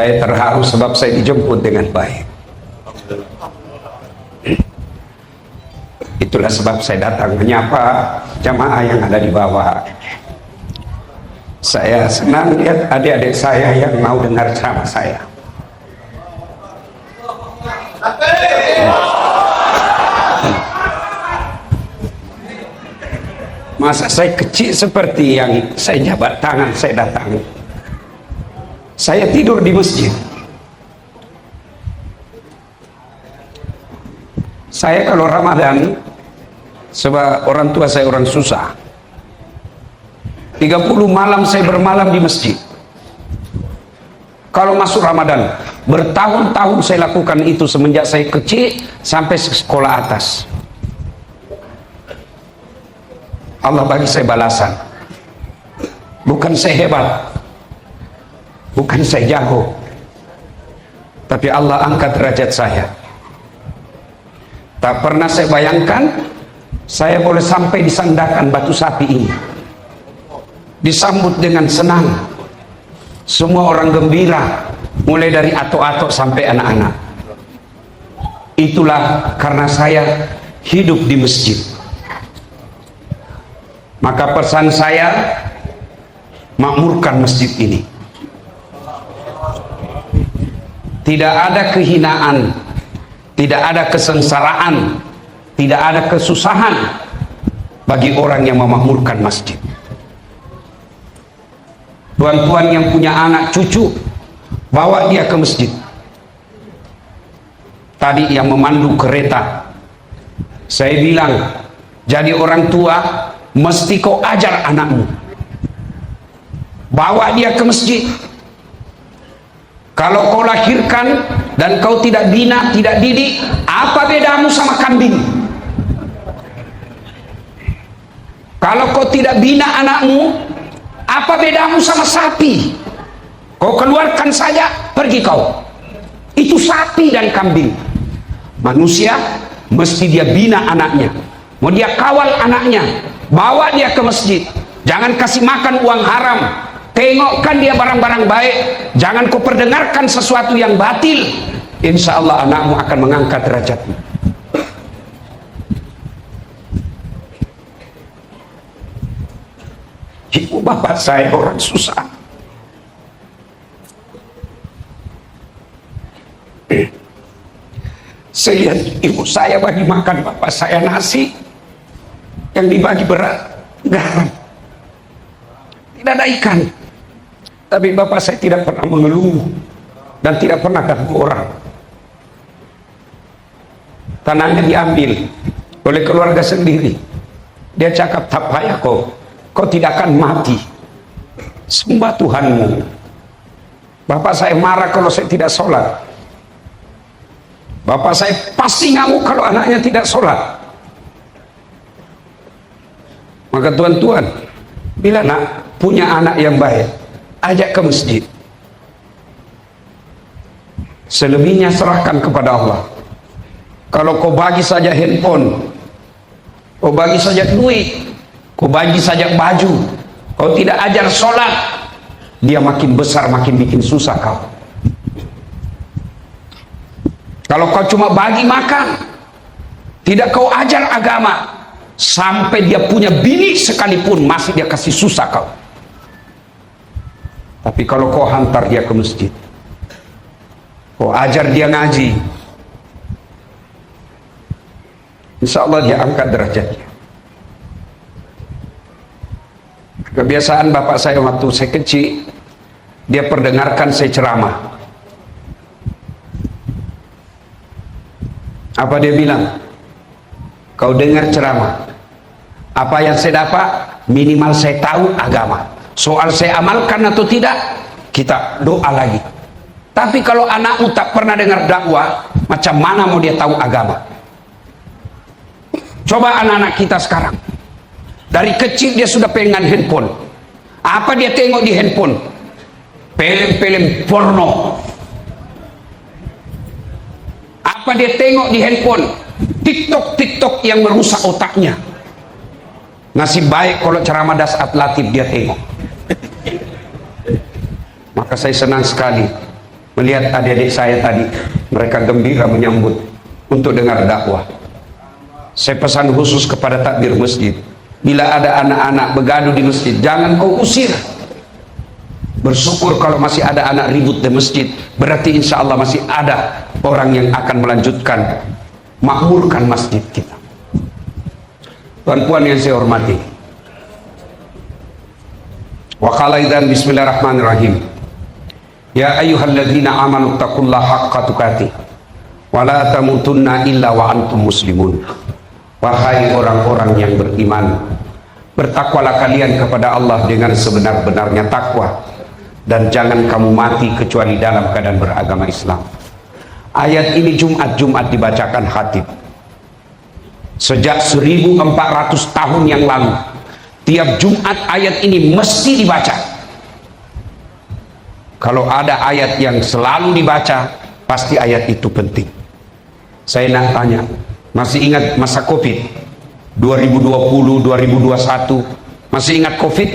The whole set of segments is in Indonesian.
Saya terharu sebab saya dijemput dengan baik. Itulah sebab saya datang menyapa jamaah yang ada di bawah. Saya senang lihat adik-adik saya yang mau dengar ceramah saya. Masa saya kecil seperti yang saya jabat tangan saya datang. Saya tidur di masjid. Saya kalau Ramadan, sebab orang tua saya orang susah, 30 malam saya bermalam di masjid. Kalau masuk Ramadan, bertahun-tahun saya lakukan itu semenjak saya kecil sampai sekolah atas. Allah bagi saya balasan. Bukan saya hebat, bukan saya jago, tapi Allah angkat derajat saya. Tak pernah saya bayangkan saya boleh sampai disandarkan batu sapi ini, disambut dengan senang, semua orang gembira, mulai dari atok-atok sampai anak-anak. Itulah karena saya hidup di masjid. Maka pesan saya, makmurkan masjid ini. Tidak ada kehinaan, tidak ada kesengsaraan, tidak ada kesusahan bagi orang yang memakmurkan masjid. Tuan-tuan yang punya anak cucu, bawa dia ke masjid. Tadi yang memandu kereta, saya bilang, jadi orang tua mesti kau ajar anakmu, bawa dia ke masjid. Kalau kau lahirkan dan kau tidak bina, tidak didik, apa bedamu sama kambing? Kalau kau tidak bina anakmu, apa bedamu sama sapi? Kau keluarkan saja, pergi kau. Itu sapi dan kambing. Manusia mesti dia bina anaknya, mau dia kawal anaknya, bawa dia ke masjid. Jangan kasih makan uang haram, tengokkan dia barang-barang baik, jangan kau perdengarkan sesuatu yang batil. Insya Allah anakmu akan mengangkat derajatmu. Ibu bapak saya orang susah. Saya lihat ibu saya bagi makan bapak saya nasi, yang dibagi berat garam, tidak ada ikan. Tapi bapak saya tidak pernah mengeluh dan tidak pernah ganggu orang. Tanahnya diambil oleh keluarga sendiri. Dia cakap, tak payah kau tidak akan mati, sembah Tuhanmu. Bapak saya marah kalau saya tidak sholat. Bapak saya pasti ngamuk kalau anaknya tidak sholat. Maka tuan-tuan, bila nak punya anak yang baik, ajak ke masjid. Selebihnya serahkan kepada Allah. Kalau kau bagi saja handphone, kau bagi saja duit, kau bagi saja baju, kau tidak ajar sholat, dia makin besar makin bikin susah kau. Kalau kau cuma bagi makan, tidak kau ajar agama, sampai dia punya bini sekalipun masih dia kasih susah kau. Tapi kalau kau hantar dia ke masjid, kau ajar dia ngaji, insya Allah dia angkat derajatnya. Kebiasaan bapak saya waktu saya kecil, dia perdengarkan saya ceramah. Apa dia bilang? Kau dengar ceramah, apa yang saya dapat, minimal saya tahu agama. Soal saya amalkan atau tidak, kita doa lagi. Tapi kalau anakmu tak pernah dengar dakwah, macam mana mau dia tahu agama? Coba anak-anak kita sekarang, dari kecil dia sudah pengen handphone. Apa dia tengok di handphone? Film-film porno. Apa dia tengok di handphone? TikTok yang merusak otaknya. Nasib baik kalau ceramah Dasat Latif dia tengok. Maka saya senang sekali melihat adik-adik saya tadi, mereka gembira menyambut untuk dengar dakwah. Saya pesan khusus kepada takbir masjid, bila ada anak-anak begaduh di masjid, jangan kau usir. Bersyukur kalau masih ada anak ribut di masjid, berarti insya Allah masih ada orang yang akan melanjutkan makmurkan masjid kita. Tuan-tuan yang saya hormati, wa qala idzan bismillahirrahmanirrahim, ya ayyuhalladzina amanu taqullaha haqqa tuqatih wa la tamutunna illa wa antum muslimun. Wahai orang-orang yang beriman, bertakwalah kalian kepada Allah dengan sebenar-benarnya takwa, dan jangan kamu mati kecuali dalam keadaan beragama Islam. Ayat ini Jumat-Jumat dibacakan khatib. Sejak 1400 tahun yang lalu, tiap Jumat ayat ini mesti dibaca. Kalau ada ayat yang selalu dibaca, pasti ayat itu penting. Saya nak tanya, masih ingat masa Covid 2020, 2021? Masih ingat Covid?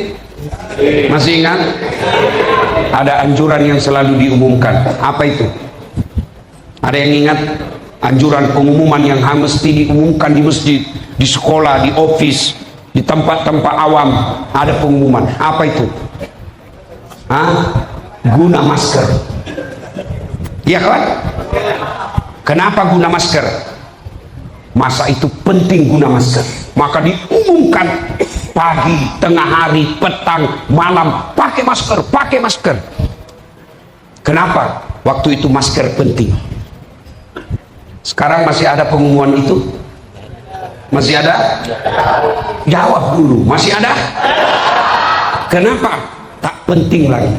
Masih ingat? Ada anjuran yang selalu diumumkan. Apa itu? Ada yang ingat? Anjuran pengumuman yang mesti diumumkan di masjid, di sekolah, di office, di tempat-tempat awam, ada pengumuman. Apa itu? Guna masker. Iya kan? Kenapa guna masker? Masa itu penting guna masker, maka diumumkan pagi, tengah hari, petang, malam, pakai masker, pakai masker. Kenapa? Waktu itu masker penting. Sekarang masih ada pengumuman itu? Masih ada? Jawab dulu, masih ada? Kenapa? Tak penting lagi.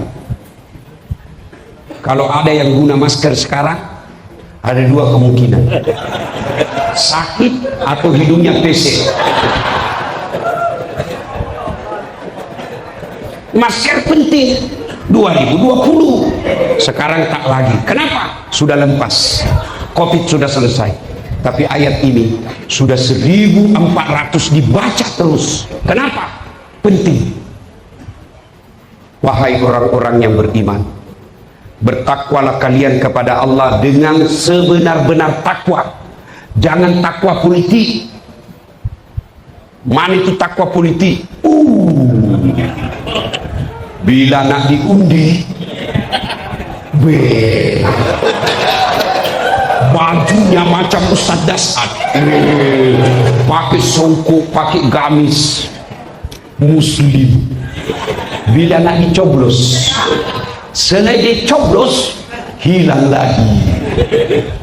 Kalau ada yang guna masker sekarang, ada dua kemungkinan: sakit atau hidungnya pesek. Masker penting 2020, sekarang tak lagi. Kenapa? Sudah lepas, Covid sudah selesai. Tapi ayat ini sudah 1400 dibaca terus. Kenapa? Penting. Wahai orang-orang yang beriman, bertakwalah kalian kepada Allah dengan sebenar-benar takwa. Jangan takwa politik. Mana itu takwa politik? Bila nak diundi, bajunya macam Ustaz Dasad, pakai songkok, pakai gamis, muslim. Bila nak dicoblos, selain dicoblos, hilang lagi.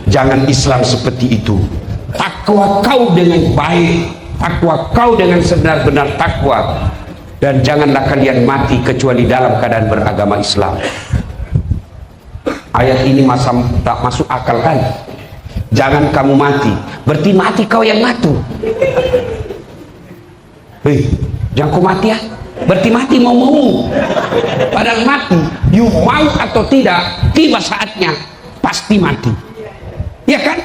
Jangan Islam seperti itu. Takwa kau dengan baik, takwa kau dengan sebenar-benar takwa, dan janganlah kalian mati kecuali dalam keadaan beragama Islam. Ayat ini tak masuk akal kan? Jangan kamu mati, berarti mati kau yang ngatur. Hei, jangan kau mati ya, berarti mati mau-mau. Padahal mati, you mau atau tidak, tiba saatnya pasti mati. Ya kan?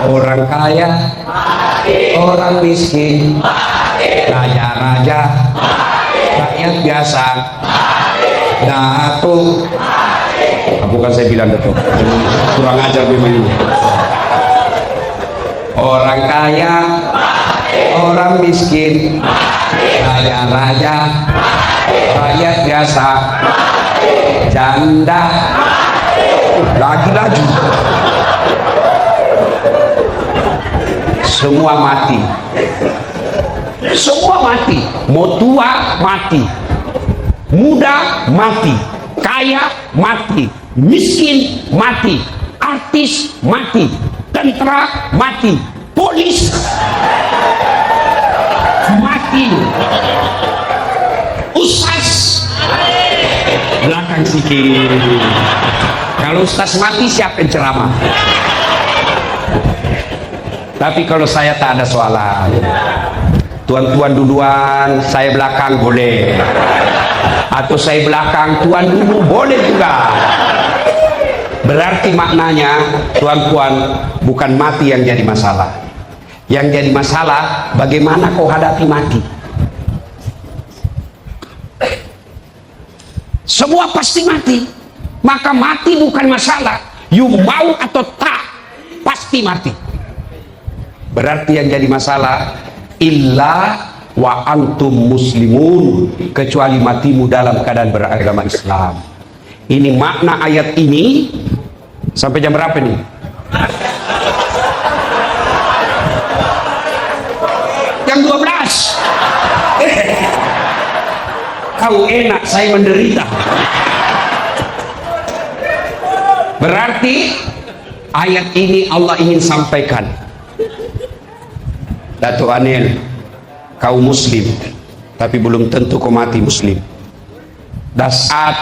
Orang kaya, orang miskin, raja-raja, rakyat biasa, datuk. Bukan saya bilang datuk, kurang ajar memang ini. Orang kaya, orang miskin, raja-raja, rakyat biasa, janda, lagi-lagi, semua mati. Semua mati. Mau tua mati, muda mati, kaya mati, miskin mati, artis mati, tentara mati, polis mati, ustaz belakang sikit. Kalau ustaz mati, siapa yang ceramah? Tapi kalau saya tak ada soalan, tuan-tuan duluan, saya belakang boleh, atau saya belakang, tuan dulu boleh juga. Berarti maknanya, tuan-tuan, bukan mati yang jadi masalah. Yang jadi masalah, bagaimana kau hadapi mati. Semua pasti mati. Maka mati bukan masalah, you mau atau tak pasti mati. Berarti yang jadi masalah illa wa antum muslimun, kecuali matimu dalam keadaan beragama Islam. Ini makna ayat ini. Sampai jam berapa nih? Jam 12. Kau enak, saya menderita. Berarti ayat ini Allah ingin sampaikan, Datuk Anil, kau muslim tapi belum tentu kau mati muslim. Dan saat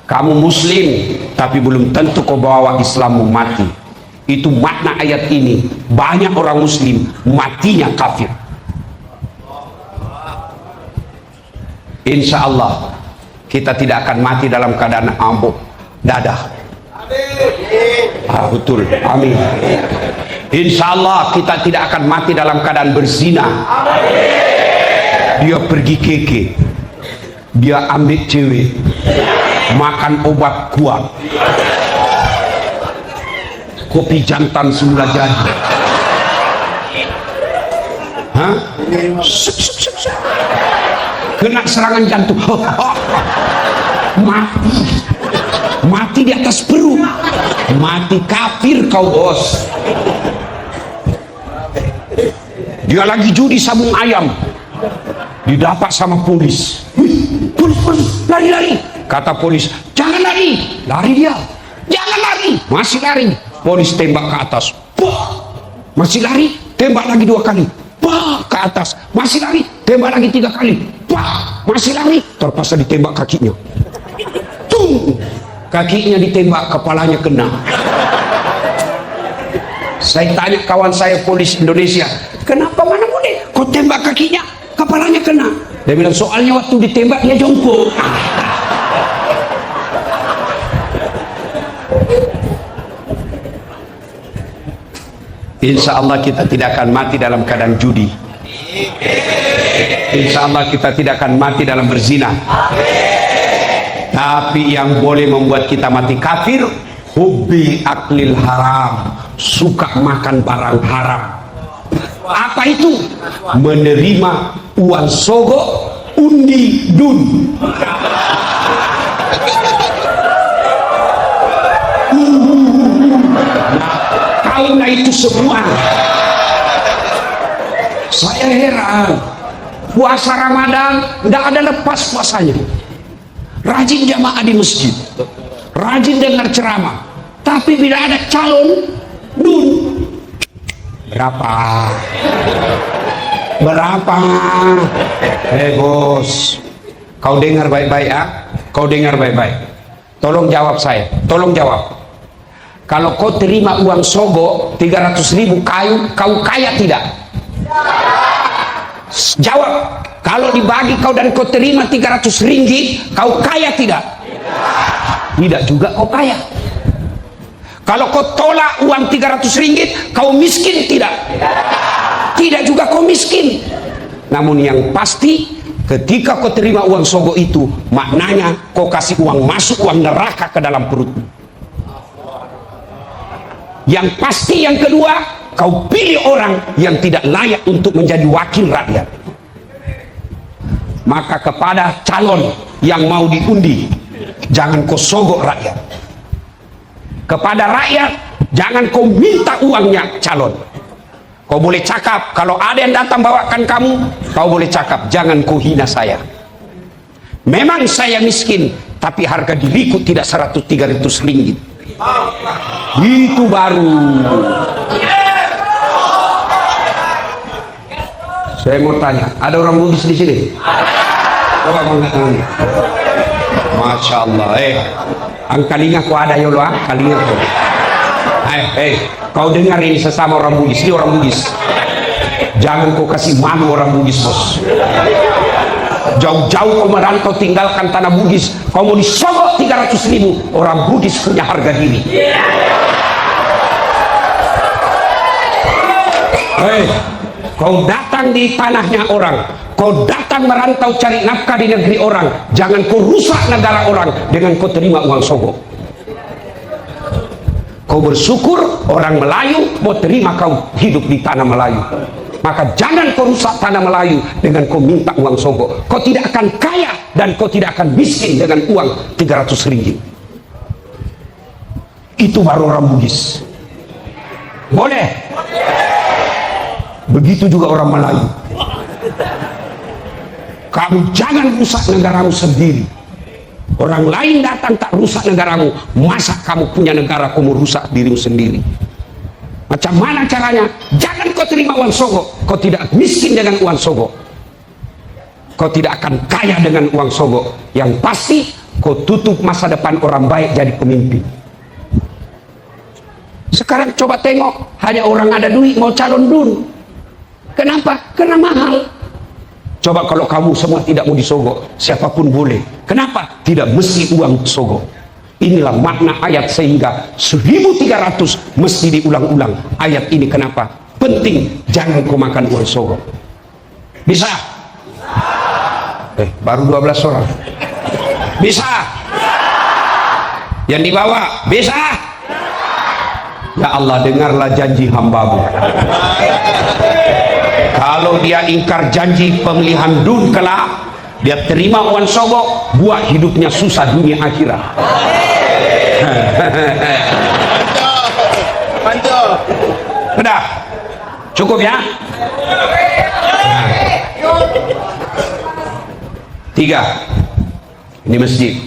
kamu muslim tapi belum tentu kau bawa Islammu mati. Itu makna ayat ini. Banyak orang muslim matinya kafir. Insya Allah kita tidak akan mati dalam keadaan ambuk dadah. Betul, amin. Insya Allah kita tidak akan mati dalam keadaan berzina. Dia pergi keke, dia ambil cewek, makan obat kuat, kopi jantan semula jadi. Hah? Kena serangan jantung. Mati di atas perut. Mati kafir kau bos. Dia lagi judi sabung ayam, didapat sama polis. Polis, lari. Kata polis, jangan lari. Lari dia. Jangan lari. Masih lari. Polis tembak ke atas. Masih lari. Tembak lagi 2 kali. Ke atas. Masih lari. Tembak lagi 3 kali. Masih lari. Terpaksa ditembak kakinya. Kakinya ditembak, kepalanya kena. Saya tanya kawan saya polis Indonesia, kenapa mana boleh kau tembak kakinya, kepalanya kena? Dia bilang soalnya waktu ditembak dia jongkok. Insya Allah kita tidak akan mati dalam keadaan judi. Insya Allah kita tidak akan mati dalam berzina. Tapi yang boleh membuat kita mati kafir, hubbi aklil haram, suka makan barang haram. Apa itu? Menerima uang sogok, undi, dun. Kaulah itu semua. Saya heran, puasa Ramadan tidak ada lepas puasanya. Rajin jamaah di masjid, rajin dengar ceramah, tapi bila ada calon dun, berapa? Bos, kau dengar baik-baik ya, kau dengar baik-baik. Tolong jawab saya, tolong jawab. Kalau kau terima uang sogo 300.000 kau kaya tidak? Jawab. Kalau dibagi kau dan kau terima 300 ringgit, kau kaya tidak? Tidak juga kau kaya. Kalau kau tolak uang 300 ringgit, kau miskin tidak? Tidak juga kau miskin. Namun yang pasti, ketika kau terima uang sogo itu, maknanya kau kasih uang masuk, uang neraka ke dalam perutmu. Yang pasti yang kedua, kau pilih orang yang tidak layak untuk menjadi wakil rakyat. Maka kepada calon yang mau diundi, jangan kau sogok rakyat. Kepada rakyat, jangan kau minta uangnya calon. Kau boleh cakap, kalau ada yang datang bawakan kamu, kau boleh cakap, jangan kau hina saya. Memang saya miskin, tapi harga diriku tidak 100-300 ringgit. Itu baru. Saya mau tanya, ada orang Bugis di sini? Coba angkat tangan. Masya Allah. Angkalinga ku ada yolo, kalinga ku. Kau dengar ini sesama orang Bugis, ini orang Bugis. Jangan kau kasih malu orang Bugis, bos. Jauh-jauh kau merantau tinggalkan tanah Bugis, kau mau disogok 300.000. Orang Bugis punya harga diri. Kau datang di tanahnya orang, kau datang merantau cari nafkah di negeri orang, jangan kau rusak negara orang dengan kau terima uang sogok. Kau bersyukur orang Melayu mau terima kau hidup di tanah Melayu. Maka jangan kau rusak tanah Melayu dengan kau minta uang sogok. Kau tidak akan kaya dan kau tidak akan miskin dengan uang 300 ringgit. Itu baru orang Bugis. Boleh. Begitu juga orang Melayu. Kamu jangan rusak negaramu sendiri. Orang lain datang tak rusak negaramu, masa kamu punya negara kamu rusak dirimu sendiri? Macam mana caranya? Jangan kau terima uang sogok. Kau tidak miskin dengan uang sogok. Kau tidak akan kaya dengan uang sogok. Yang pasti kau tutup masa depan orang baik jadi pemimpin. Sekarang coba tengok, hanya orang ada duit mau calon dun. Kenapa? Karena mahal. Coba kalau kamu semua tidak mau disogok, siapapun boleh. Kenapa? Tidak mesti uang sogok. Inilah makna ayat, sehingga 1300 mesti diulang-ulang ayat ini. Kenapa? Penting, jangan kau makan uang sogok. Bisa? Baru 12 orang. Bisa? Yang di bawah, bisa? Ya Allah, dengarlah janji hamba-Mu. Kalau dia ingkar janji pemilihan dun kelak, dia terima uang sogok, buat hidupnya susah dunia akhirat. Sudah cukup ya. 3 ini masjid.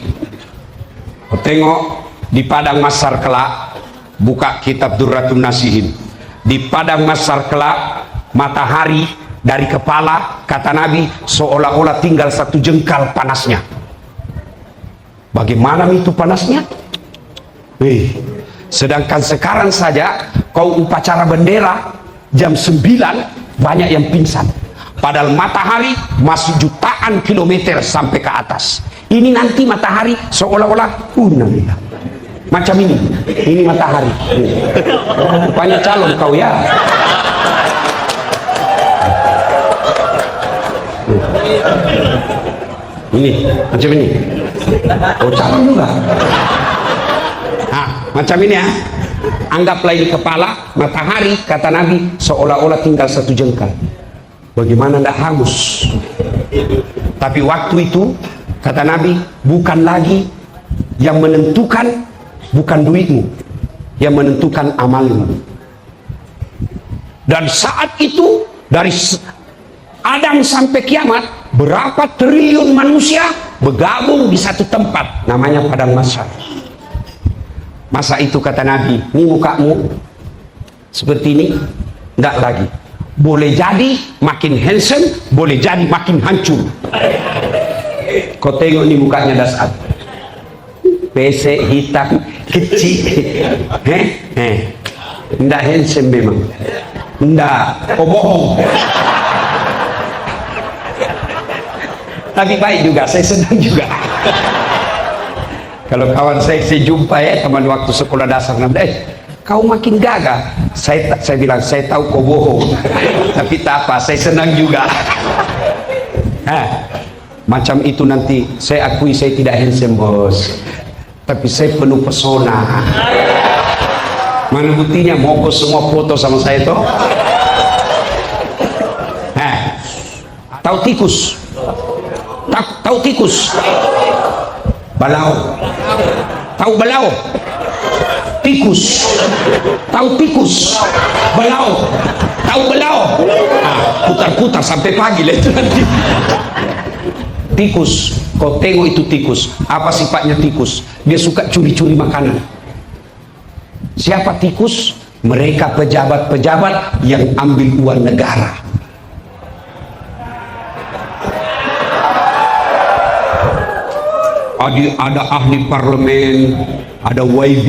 Kau tengok di padang mahsyar kelak, buka kitab Durratun Nasihin. Di padang mahsyar kelak, matahari dari kepala, kata Nabi, seolah-olah tinggal 1 jengkal panasnya. Bagaimana itu panasnya? Sedangkan sekarang saja kau upacara bendera jam 9 banyak yang pingsan, padahal matahari masih jutaan kilometer sampai ke atas. Ini nanti matahari seolah-olah macam ini matahari. Banyak calon kau ya. Ini macam ini. Oh, calon juga. Nah, macam ini ya. Anggaplah ini kepala, matahari, kata Nabi, seolah-olah tinggal 1 jengkal. Bagaimana tidak hangus? Tapi waktu itu, kata Nabi, bukan lagi yang menentukan, bukan duitmu, yang menentukan amalmu. Dan saat itu, dari Adam sampai kiamat, berapa triliun manusia bergabung di satu tempat, namanya padang mahsyar. Masa itu kata Nabi, ini mukamu seperti ini, tidak lagi. Boleh jadi makin handsome, boleh jadi makin hancur. Kau tengok ini mukanya dasar, pesek hitam kecil, tidak handsome memang, tidak. Kau bohong. Tapi baik juga, saya senang juga. Kalau kawan saya jumpa ya, teman waktu sekolah dasar, kau makin gagah. Saya bilang, saya tahu kau bohong, tapi tak apa, saya senang juga. Macam itu nanti saya akui saya tidak handsome bos, tapi saya penuh pesona. Mana buktinya? Mau kau semua foto sama saya toh? Tahu tikus? Tahu tikus? Balau. Tahu balau? Tikus. Tahu tikus? Balau. Tahu balau? Putar-putar sampai pagi lah itu nanti. Tikus, kau tengok itu tikus. Apa sifatnya tikus? Dia suka curi-curi makanan. Siapa tikus? Mereka pejabat-pejabat yang ambil uang negara. Ada ahli parlemen, ada YB,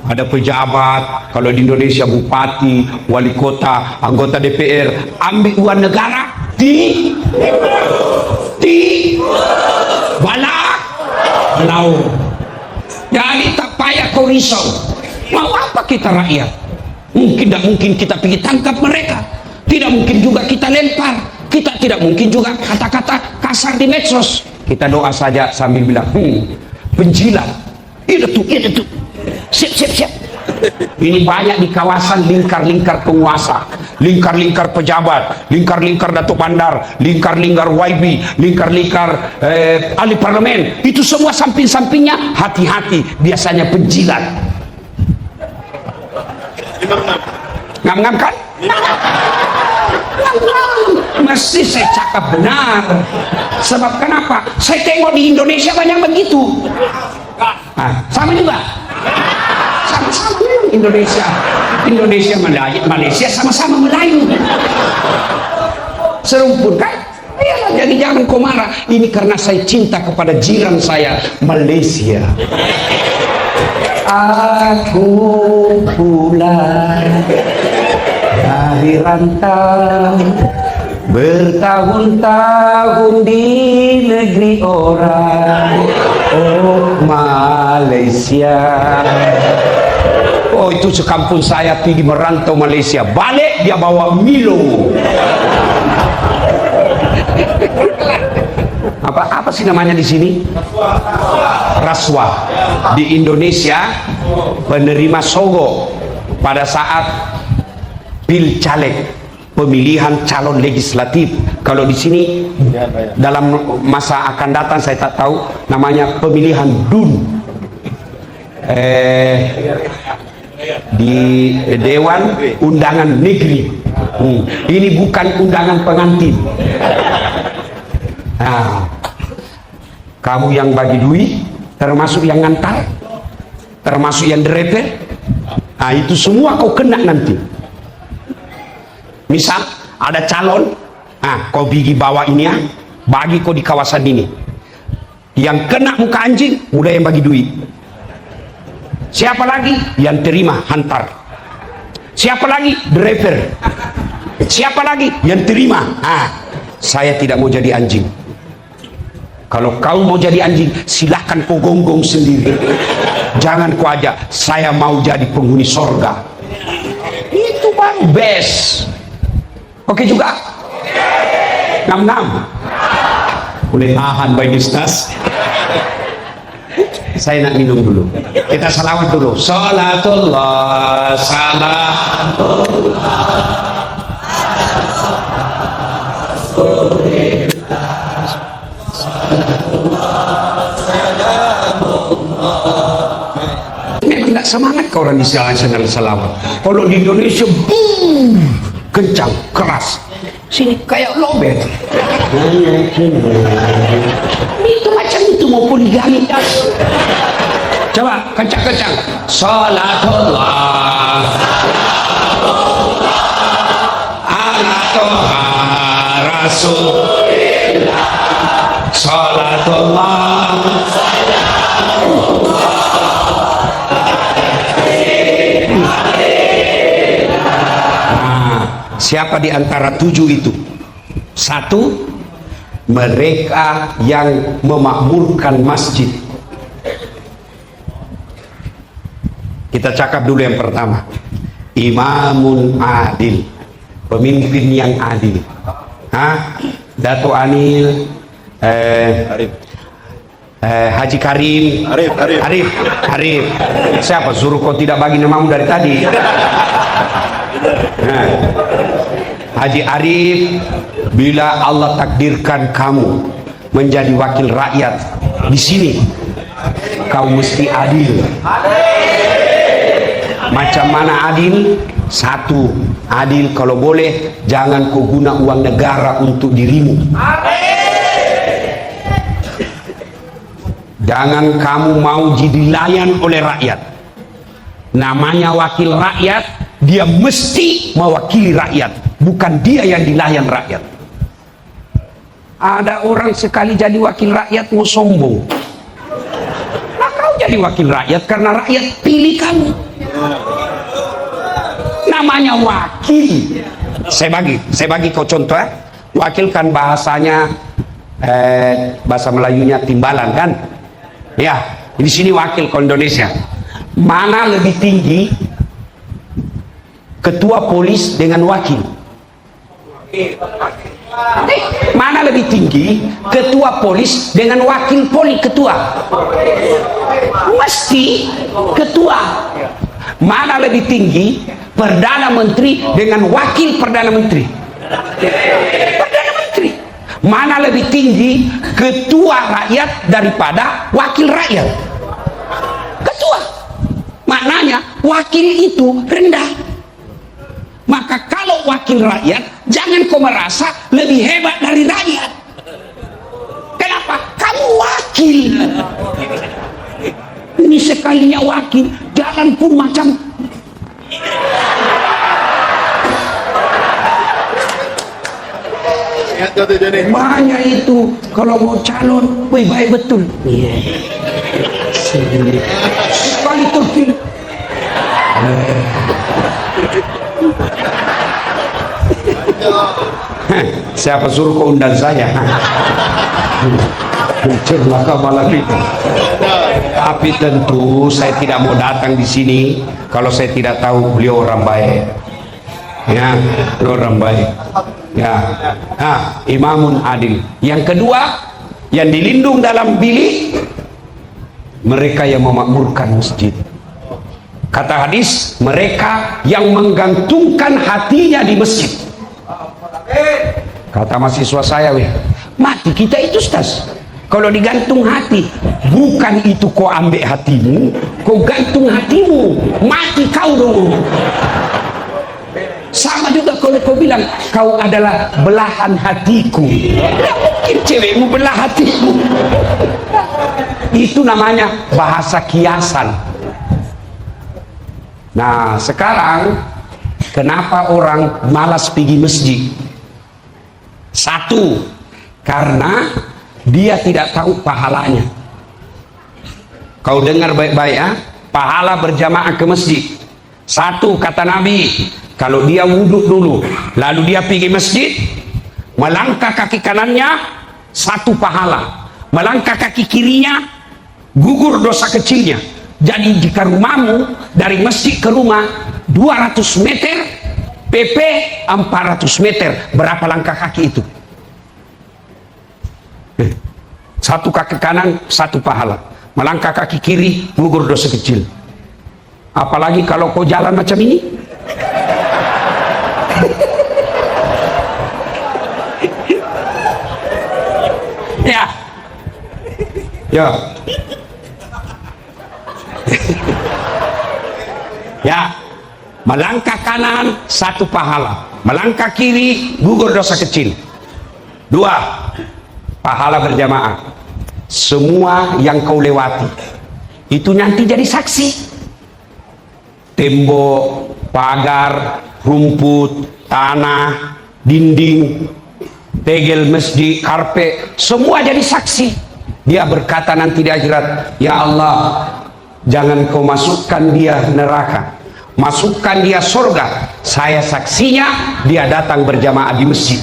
ada pejabat. Kalau di Indonesia bupati, wali kota, anggota DPR, ambil uang negara di balau. Jadi tak payah kau risau. Mau apa kita rakyat? Tidak mungkin kita pergi tangkap mereka. Tidak mungkin juga kita lempar. Kita tidak mungkin juga kata-kata kasar di medsos. Kita doa saja sambil bilang, penjilat, itu tuh, siap. Ini banyak di kawasan lingkar-lingkar penguasa, lingkar-lingkar pejabat, lingkar-lingkar Datuk Bandar, lingkar-lingkar YB, lingkar-lingkar ahli parlemen. Itu semua samping-sampingnya hati-hati, biasanya penjilat. Ngam-ngam kan? Mesti saya cakap benar. Sebab kenapa? Saya tengok di Indonesia banyak begitu. Sama juga. Sama-sama Indonesia, Malaysia sama-sama Melayu. Serumpun kan? Iyalah, jadi jangan kau marah. Ini karena saya cinta kepada jiran saya Malaysia. Aku pulang dari rantau, bertahun-tahun di negeri orang. Oh Malaysia. Oh, itu sekampung saya pergi merantau Malaysia, balik dia bawa Milo. Apa sih namanya di sini? Rasuah. Di Indonesia penerima sogo pada saat pil caleg, pemilihan calon legislatif. Kalau di sini dalam masa akan datang saya tak tahu namanya pemilihan DUN. Di Dewan Undangan Negeri. Ini bukan undangan pengantin. Nah, kamu yang bagi duit, termasuk yang ngantar, termasuk yang driver. Nah, itu semua kau kena nanti. Misal ada calon, kau pergi bawa ini ya, bagi kau di kawasan ini. Yang kena muka anjing, mulai yang bagi duit. Siapa lagi? Yang terima hantar. Siapa lagi? Driver. Siapa lagi? Yang terima. Saya tidak mau jadi anjing. Kalau kau mau jadi anjing, silahkan kau gonggong sendiri. Jangan kau ajak. Saya mau jadi penghuni sorga. Itu baru best. Oke juga? Ngam-ngam. Boleh tahan by business. Saya nak minum dulu. Kita salawat dulu. Salatullah, salatullah. Memang tidak semangat kau orang di sana salawat. Kalau di Indonesia, kencang, keras. Sini kayak lobet. Itu macam itu mau poligami. Coba kencang-kencang. Salatullah ala toha rasulillah. Salatullah. Siapa di antara 7 itu? 1, mereka yang memakmurkan masjid. Kita cakap dulu yang pertama. Imamun adil, pemimpin yang adil. Dato Anil, Haji Karim, Arif. Siapa suruh kau tidak bagi namamu dari tadi? Haji Arif, bila Allah takdirkan kamu menjadi wakil rakyat di sini, kau mesti adil. Macam mana adil? 1, adil kalau boleh jangan kau guna uang negara untuk dirimu. Jangan kamu mau dilayan oleh rakyat. Namanya wakil rakyat, dia mesti mewakili rakyat, bukan dia yang dilayan rakyat. Ada orang sekali jadi wakil rakyat mau sombong. Nah, kau jadi wakil rakyat karena rakyat pilih kamu. Namanya wakil. Saya bagi kau contoh ya. Wakil kan bahasanya bahasa Melayunya timbalan kan? Ya, di sini wakil ke Indonesia. Mana lebih tinggi ketua polis dengan wakil? Mana lebih tinggi ketua polis dengan wakil ketua? Mesti ketua. mana lebih tinggi Perdana Menteri dengan Wakil Perdana Menteri? Perdana Menteri. Mana lebih tinggi Ketua Rakyat daripada Wakil Rakyat? Ketua. Maknanya wakil itu rendah. Maka kalau wakil rakyat, jangan kau merasa lebih hebat dari rakyat. Kenapa? Kamu wakil. Ini sekalinya wakil, jalan pun macam banyak itu. Kalau mau calon, baik betul. Iya. Sekali terpilih. Siapa suruh kau undang saya? Celaka malah itu. Tapi tentu saya tidak mau datang di sini kalau saya tidak tahu beliau orang baik. Ya, orang baik. Ya, imamun adil. Yang kedua, yang dilindung dalam bilik, mereka yang memakmurkan masjid. Kata hadis, mereka yang menggantungkan hatinya di masjid. Kata mahasiswa saya, mati kita itu Ustaz. Kalau digantung hati, bukan itu kau ambil hatimu, kau gantung hatimu, mati kau dong. Sama juga kalau kau bilang kau adalah belahan hatiku, tidak mungkin cewekmu belah hatimu. Itu namanya bahasa kiasan. Nah sekarang kenapa orang malas pergi masjid? Satu, karena dia tidak tahu pahalanya. Kau dengar baik-baik ya, pahala berjamaah ke masjid. Satu, kata Nabi, kalau dia wudhu dulu lalu dia pergi masjid, melangkah kaki kanannya satu pahala, melangkah kaki kirinya gugur dosa kecilnya. Jadi jika rumahmu dari masjid ke rumah 200 meter, PP 400 meter, berapa langkah kaki itu? Satu kaki kanan satu pahala, melangkah kaki kiri gugur dosa kecil. Apalagi kalau kau jalan macam ini. Ya, ya, ya, melangkah kanan satu pahala, melangkah kiri gugur dosa kecil. Dua, pahala berjamaah. Semua yang kau lewati itu nanti jadi saksi. Tembok, pagar, rumput, tanah, dinding, tegel masjid, karpet, semua jadi saksi. Dia berkata nanti di akhirat, ya Allah, jangan kau masukkan dia neraka, masukkan dia surga. Saya saksinya dia datang berjamaah di masjid.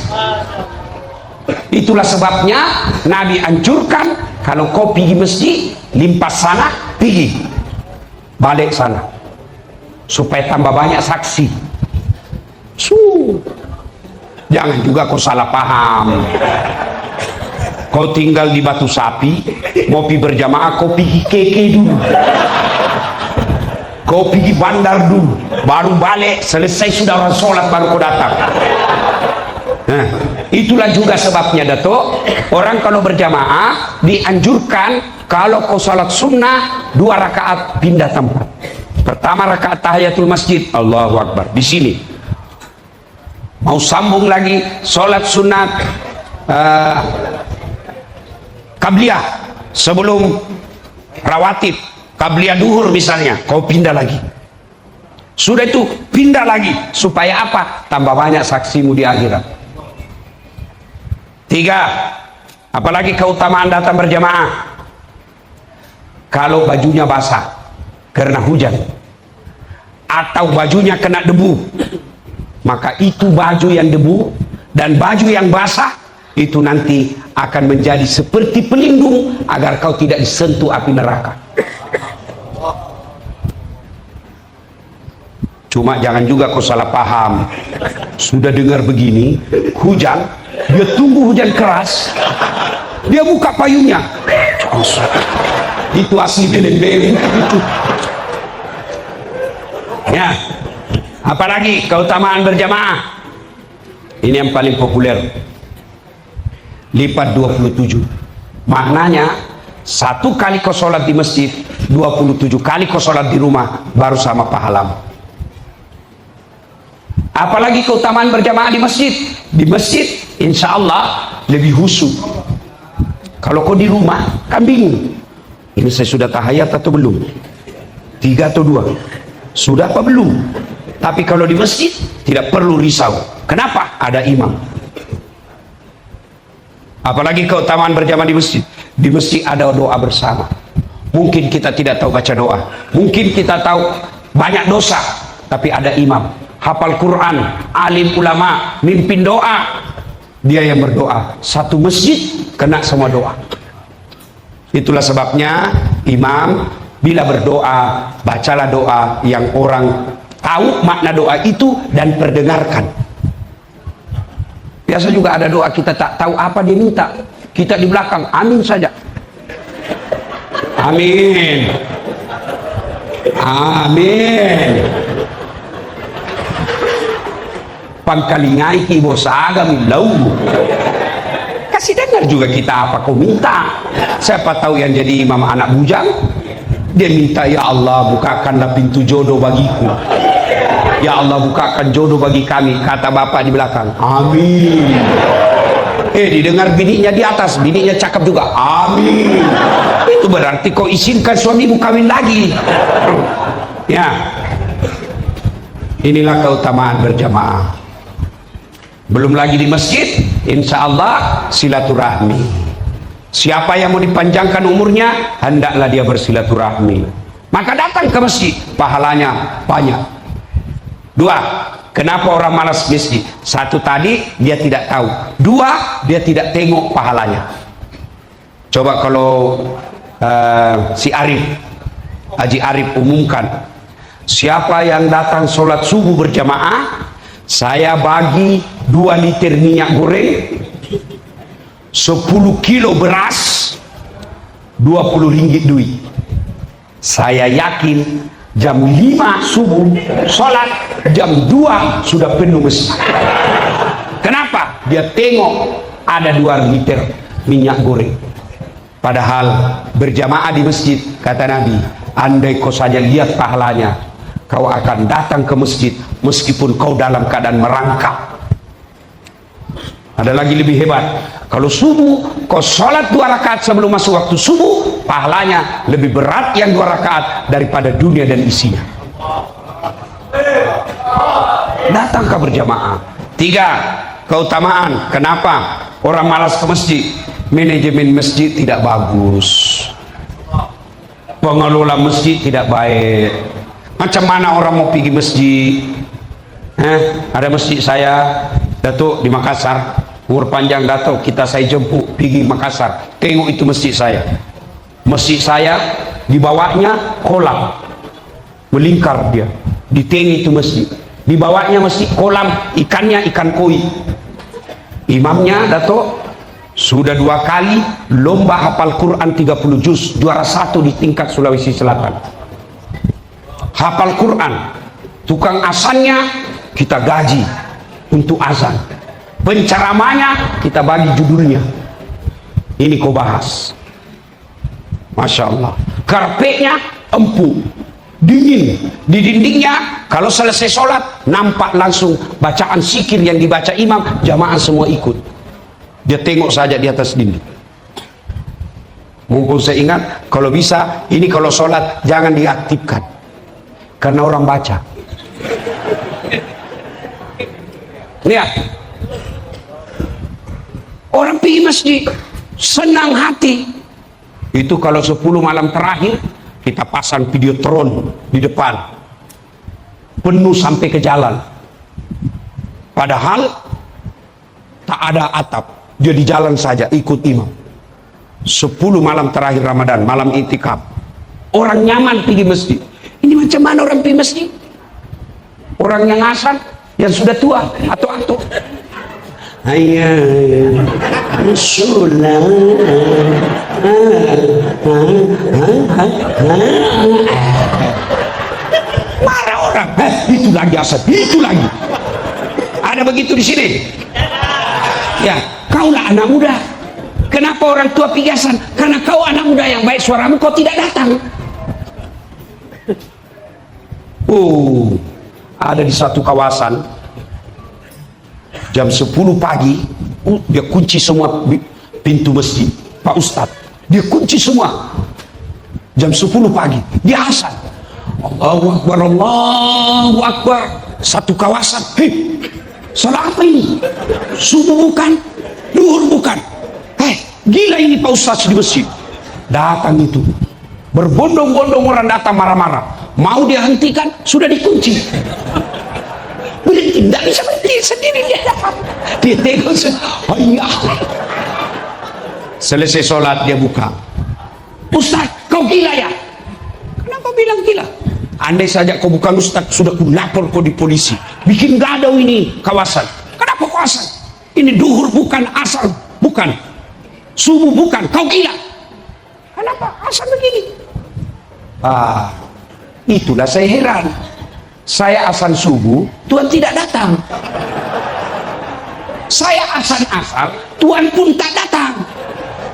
Itulah sebabnya Nabi anjurkan, kalau kau pergi masjid, limpas sana, pergi balik sana, supaya tambah banyak saksi. Jangan juga kau salah paham. Kau tinggal di Batu Sapi, mau pergi berjamaah, kau pergi KK dulu, kau pergi bandar dulu, baru balik. Selesai sudah orang sholat baru kau datang. Nah, itulah juga sebabnya Dato', orang kalau berjamaah dianjurkan kalau kau salat sunnah 2 rakaat pindah tempat. Pertama rakaat tahiyatul masjid, Allahu Akbar, di sini. Mau sambung lagi salat sunat qabliyah sebelum rawatib, qabliyah duhur misalnya, kau pindah lagi. Sudah itu pindah lagi, supaya apa? Tambah banyak saksimu di akhirat. 3, apalagi keutamaan datang berjamaah. Kalau bajunya basah karena hujan, atau bajunya kena debu, maka itu baju yang debu dan baju yang basah itu nanti akan menjadi seperti pelindung agar kau tidak disentuh api neraka. Cuma jangan juga kau salah paham. Sudah dengar begini, hujan, dia tunggu hujan keras, dia buka payungnya, itu asli beleng-beleng. Ya, apalagi keutamaan berjamaah. Ini yang paling populer. Lipat 27. Maknanya, satu kali kau sholat di masjid, 27 kali kau sholat di rumah, baru sama pahalamu. Apalagi keutamaan berjamaah di masjid. Di masjid, insya Allah lebih khusyuk. Kalau kau di rumah, kan bingung. Ini saya sudah tahayat atau belum? 3 atau 2? Sudah apa belum? Tapi kalau di masjid, tidak perlu risau. Kenapa? Ada imam. Apalagi keutamaan berjamaah di masjid. Di masjid ada doa bersama. Mungkin kita tidak tahu baca doa. Mungkin kita tahu banyak dosa. Tapi ada imam. Hafal Quran, alim ulama, mimpin doa. Dia yang berdoa. Satu masjid kena semua doa. Itulah sebabnya imam bila berdoa, bacalah doa yang orang tahu makna doa itu dan perdengarkan. Biasa juga ada doa kita tak tahu apa dia minta, kita di belakang amin saja. Amin, amin. Pangkalingai ki bosaga milau. Kasih dengar juga kita apa kau minta. Siapa tahu yang jadi imam anak bujang, dia minta, ya Allah bukakanlah pintu jodoh bagiku. Ya Allah bukakan jodoh bagi kami. Kata bapak di belakang, amin. Didengar bininya di atas, bininya cakap juga, amin. Itu berarti kau izinkan suamimu kawin lagi. Ya, inilah keutamaan berjamaah. Belum lagi di masjid, insya Allah silaturahmi. Siapa yang mau dipanjangkan umurnya, hendaklah dia bersilaturahmi. Maka datang ke masjid, pahalanya banyak. 2, kenapa orang malas masjid? 1 tadi dia tidak tahu. 2, dia tidak tengok pahalanya. Coba kalau si Arif, Haji Arif umumkan, siapa yang datang sholat subuh berjamaah, saya bagi 2 liter minyak goreng, 10 kilo beras, 20 ringgit duit. Saya yakin jam 5 subuh sholat, jam 2 sudah penuh masjid. Kenapa? Dia tengok ada 2 liter minyak goreng. Padahal berjamaah di masjid, kata Nabi, andai kau saja lihat pahalanya, kau akan datang ke masjid meskipun kau dalam keadaan merangkak. Ada lagi lebih hebat, kalau subuh kau sholat 2 rakaat sebelum masuk waktu subuh, pahalanya lebih berat yang 2 rakaat daripada dunia dan isinya. Datang ke berjamaah. 3, keutamaan. Kenapa orang malas ke masjid? Manajemen masjid tidak bagus, pengelola masjid tidak baik. Macam mana orang mau pergi masjid? Ada masjid saya, Datuk, di Makassar, umur panjang Datuk, saya jemput pergi Makassar, tengok itu masjid saya. Masjid saya di bawahnya kolam, melingkar dia, di tinggi itu masjid, di bawahnya masjid kolam, ikannya ikan koi. Imamnya Datuk sudah 2 kali lomba hafal Quran 30 juz, juara 1 di tingkat Sulawesi Selatan. Hafal Quran, tukang azannya kita gaji untuk azan, penceramahnya kita bagi judulnya, ini kau bahas. Masya Allah, karpetnya empuk, dingin, di dindingnya kalau selesai sholat nampak langsung bacaan zikir yang dibaca imam, jamaah semua ikut. Dia tengok saja di atas dinding. Mumpung saya ingat, kalau bisa ini kalau sholat jangan diaktifkan karena orang baca. Lihat, orang pergi masjid senang hati. Itu kalau 10 malam terakhir kita pasang videotron di depan, penuh sampai ke jalan. Padahal tak ada atap, dia di jalan saja ikut imam. 10 malam terakhir Ramadan, malam itikaf, orang nyaman pergi masjid. Ini macam mana orang pergi masjid? Orang yang asal, yang sudah tua atau ayah sholat, marah orang. itu lagi asal, itu lagi. Ada begitu di sini? Ya, kaulah anak muda. Kenapa orang tua pigasan? Karena kau anak muda yang baik, suaramu kau tidak datang. Ada di satu kawasan jam 10 pagi dia kunci semua pintu masjid. Pak Ustadz, dia kunci semua jam 10 pagi, dia azan, Allahu Akbar, Allahu Akbar. Satu kawasan, salah apa ini? Subuh bukan, duhur bukan. Gila ini Pak Ustadz di masjid. Datang itu berbondong-bondong orang datang marah-marah, mau dia hentikan, sudah dikunci. Berhenti, tidak bisa berhenti sendiri, dia dapat, dia tengok, selesai sholat dia buka. Ustadz, kau gila ya? Kenapa bilang gila? Andai saja kau bukan Ustadz, sudah ku lapor kau di polisi. Bikin gadau ini kawasan. Kenapa kau asal? Ini duhur bukan, asal bukan, subuh bukan, kau gila. Kenapa asal begini? Itulah saya heran. Saya azan subuh, Tuhan tidak datang. Saya azan asar, Tuhan pun tak datang.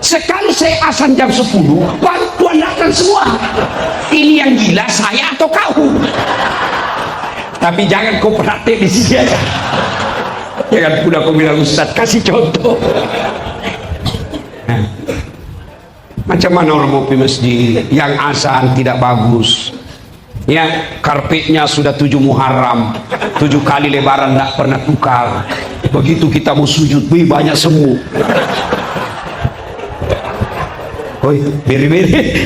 Sekali saya azan jam 10, baru Tuhan datang semua. Ini yang gila, saya atau kau? Tapi jangan kau praktek di sini aja. Jangan pula kau bilang Ustadz kasih contoh. Macam mana orang mau pergi masjid yang azan tidak bagus, ya, karpetnya sudah 7 Muharram, 7 kali lebaran tidak pernah tukar. Begitu kita mau sujud, banyak semua. Beri-beri.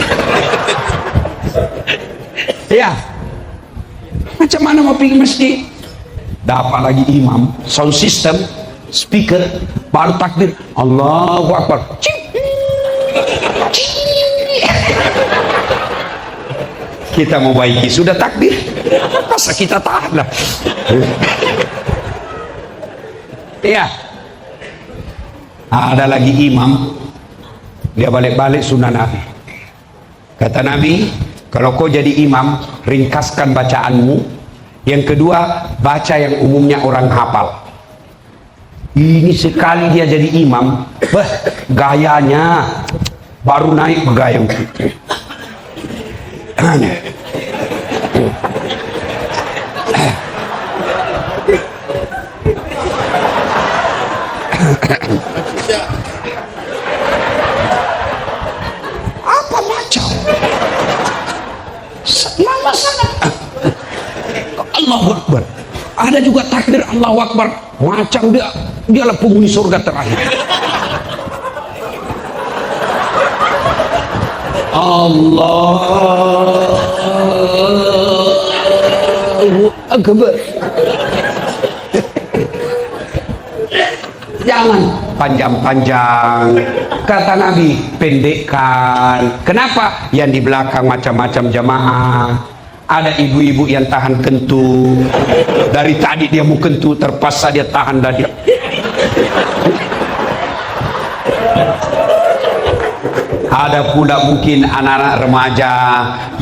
Ya, macam mana mau pergi masjid? Dapat lagi imam, sound system, speaker, baru takbir, Allahu Akbar. Kita mau baiki, sudah takbir, masa kita tahan lah. Ya, ada lagi imam, dia balik-balik sunnah Nabi. Kata Nabi, kalau kau jadi imam, ringkaskan bacaanmu. Yang kedua, baca yang umumnya orang hafal. Ini sekali dia jadi imam, gayanya baru naik bergayung. Apa macam? Lama sangat. Allahu Akbar. Ada juga takbir Allahu Akbar. Macam dialah penghuni surga terakhir. Allahu Akbar. Jangan panjang-panjang, kata Nabi, pendekkan. Kenapa? Yang di belakang macam-macam jamaah. Ada ibu-ibu yang tahan kentut, dari tadi dia mau kentut, terpaksa dia tahan dari. Ada pula mungkin anak-anak remaja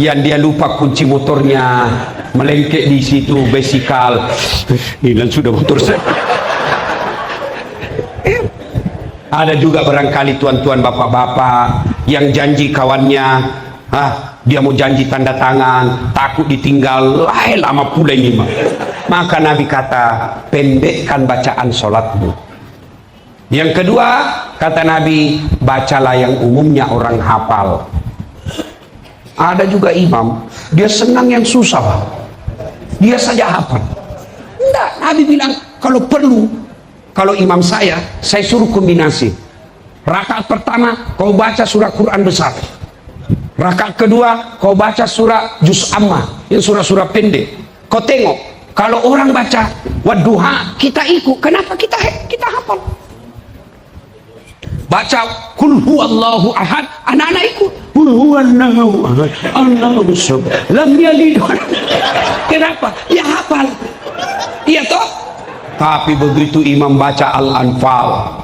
yang dia lupa kunci motornya, melengket di situ besikal. Hilang sudah motor saya. Ada juga barangkali tuan-tuan bapak-bapak yang janji kawannya, dia mau janji tanda tangan, takut ditinggal, lama pula ini mah. Maka Nabi kata, pendekkan bacaan sholatmu. Yang kedua, kata Nabi, bacalah yang umumnya orang hafal. Ada juga imam, dia senang yang susah, dia saja hafal. Enggak, Nabi bilang, kalau perlu, kalau imam saya suruh kombinasi. Rakaat pertama, kau baca surah Quran besar. Rakaat kedua, kau baca surah Juz Amma, yang surah-surah pendek. Kau tengok, kalau orang baca Wadduha, kita ikut. Kenapa kita hafal? Baca Qul huwallahu ahad, anak-anak ikut. Qul huwallahu ahad, Allahu samad, lam yalid. Kenapa? Dia hafal. Iya toh? Tapi begitu imam baca Al-Anfal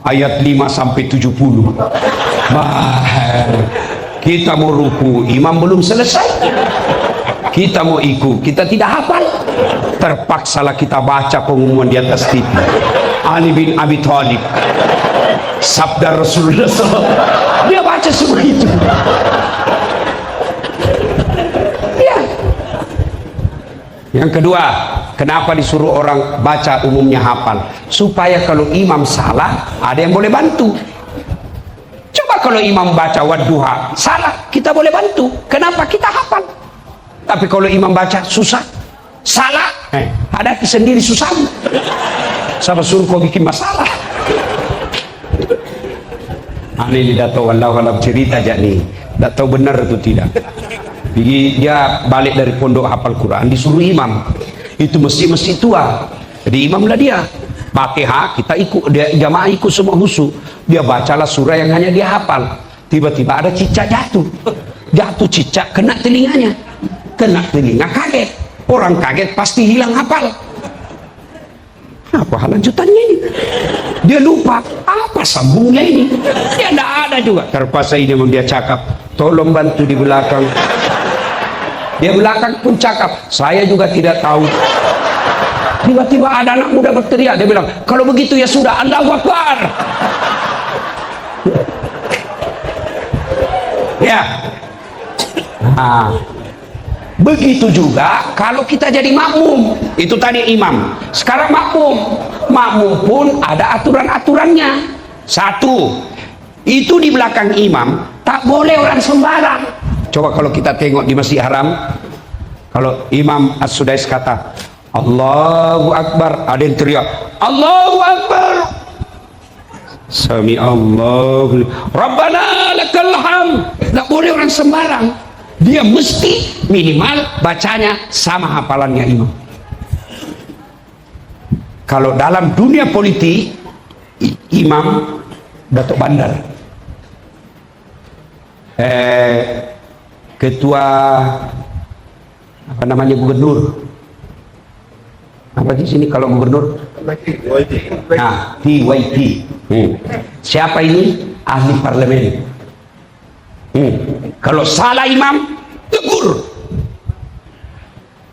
ayat 5 sampai 70, kita mau ruku, imam belum selesai. Kita mau ikut, kita tidak hafal. Terpaksalah kita baca pengumuman di atas TV. Ali bin Abi Thalib, sabda Rasulullah SAW. Dia baca semua itu. Ya. Yang kedua, kenapa disuruh orang baca umumnya hafal? Supaya kalau imam salah, ada yang boleh bantu. Coba kalau imam baca wadduha salah, kita boleh bantu. Kenapa? Kita hafal. Tapi kalau imam baca susah, salah, hadapi sendiri susah. Sama suruh kau bikin masalah. Ini tidak tahu, wallahu cerita aja nih, tidak tahu benar atau tidak. Jadi dia balik dari pondok hafal Quran, disuruh imam. Itu masjid tua, jadi imam lah dia. Fatihah kita ikut, dia jamaah ikut semua husu. Dia bacalah surah yang hanya dia hafal. Tiba-tiba ada cicak jatuh cicak kena telinganya, kena telinga, kaget. Orang kaget pasti hilang hafal. Apa lanjutannya ini? Dia lupa apa sambungnya ini. Dia tidak ada juga. Terpaksa ini dia cakap, tolong bantu di belakang. Dia belakang pun cakap, saya juga tidak tahu. Tiba-tiba ada anak muda berteriak, dia bilang, kalau begitu ya sudah, Allahu Akbar. Ya. Nah, begitu juga kalau kita jadi makmum. Itu tadi imam, sekarang makmum. Makmum pun ada aturan-aturannya. Satu, itu di belakang imam tak boleh orang sembarang. Coba kalau kita tengok di Masjid Haram, kalau Imam As-Sudais kata Allahu Akbar, ada yang teriak Allahu Akbar, Sami Allahu Rabbana lakal hamd. Tak boleh orang sembarang. Dia mesti minimal bacanya sama hafalannya imam. Kalau dalam dunia politik, imam Datuk Bandar, ketua apa namanya, gubernur, apa di sini kalau gubernur, nah TYT, siapa ini? Ahli parlemen. Kalau salah imam, tegur,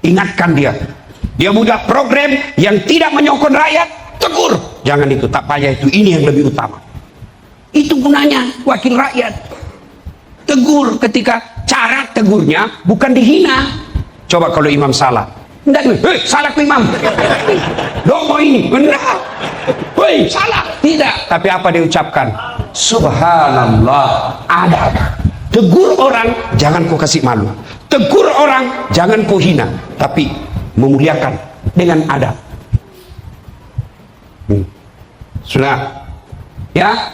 ingatkan dia punya program yang tidak menyokong rakyat, tegur, jangan itu, tak payah itu, ini yang lebih utama. Itu gunanya wakil rakyat. Tegur, ketika cara tegurnya bukan dihina. Coba kalau imam salah, enggak, salah ku imam, domo ini benar, salah, tidak. Tapi apa diucapkan? Subhanallah, adab. Tegur orang, jangan kau kasih malu. Tegur orang, jangan kau hina, tapi memuliakan dengan adab. Sudah, ya,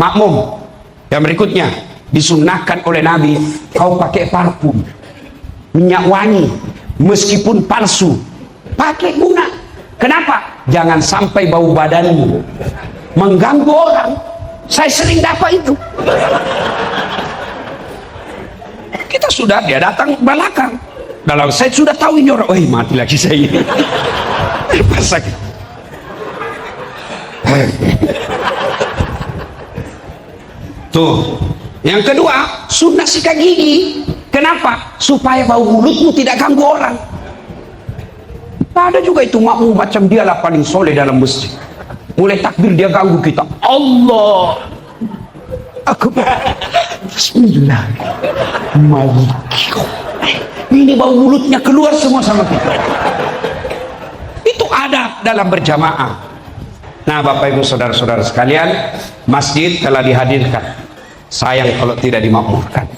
makmum. Yang berikutnya, disunnahkan oleh Nabi kau pakai parfum, minyak wangi, meskipun palsu, pakai guna. Kenapa? Jangan sampai bau badanmu mengganggu orang. Saya sering dapat itu. Kita sudah, dia datang belakang, dalam saya sudah tahu ini orang, mati lagi saya ini. Terpaksa. Tuh. Yang kedua, sunnah sikat gigi. Kenapa? Supaya bau mulutmu tidak ganggu orang. Ada juga itu makmum macam dialah paling soleh dalam masjid. Mulai takbir dia ganggu kita. Allah Akbar. Bismillah. Maliki. Ini bau mulutnya keluar semua sama kita. Itu adab dalam berjamaah. Nah, Bapak Ibu saudara-saudara sekalian, masjid telah dihadirkan. Sayang kalau tidak dimakmurkan.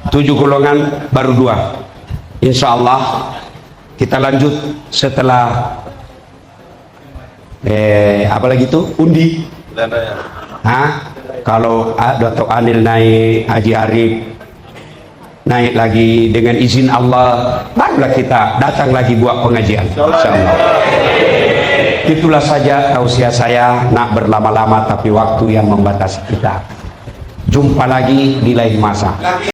7 golongan baru 2. Insya Allah kita lanjut setelah apa lagi itu, undi. Kalau Dr. Anil naik, Haji Arif naik lagi, dengan izin Allah barulah kita datang lagi buat pengajian. Insya Allah. Itulah saja tausiah saya, nak berlama-lama tapi waktu yang membatasi kita. Jumpa lagi di lain masa.